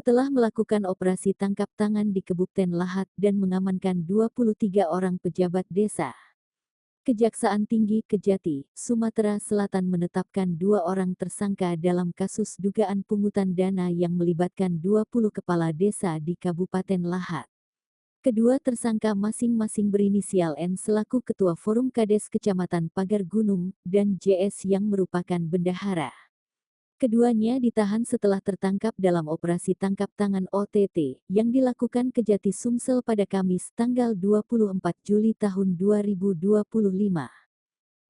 Setelah melakukan operasi tangkap tangan di Kabupaten Lahat dan mengamankan 23 orang pejabat desa, Kejaksaan Tinggi Kejati, Sumatera Selatan menetapkan 2 orang tersangka dalam kasus dugaan pungutan dana yang melibatkan 20 kepala desa di Kabupaten Lahat. Kedua tersangka masing-masing berinisial N selaku Ketua Forum Kades Kecamatan Pagar Gunung dan JS yang merupakan bendahara. Keduanya ditahan setelah tertangkap dalam operasi tangkap tangan OTT yang dilakukan Kejati Sumsel pada Kamis tanggal 24 Juli tahun 2025.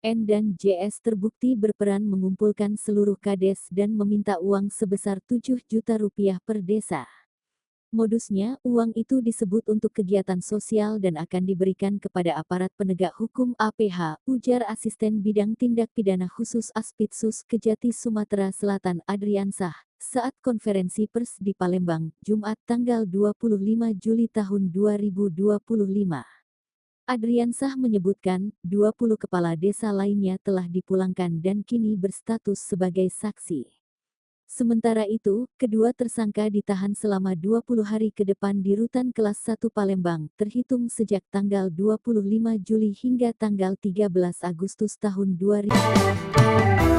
N dan JS terbukti berperan mengumpulkan seluruh kades dan meminta uang sebesar 7 juta rupiah per desa. Modusnya, uang itu disebut untuk kegiatan sosial dan akan diberikan kepada aparat penegak hukum APH, ujar Asisten Bidang Tindak Pidana Khusus Aspitsus Kejati Sumatera Selatan Adriansah, saat konferensi pers di Palembang, Jumat tanggal 25 Juli tahun 2025. Adriansah menyebutkan, 20 kepala desa lainnya telah dipulangkan dan kini berstatus sebagai saksi. Sementara itu, kedua tersangka ditahan selama 20 hari ke depan di Rutan Kelas 1 Palembang, terhitung sejak tanggal 25 Juli hingga tanggal 13 Agustus tahun 2000.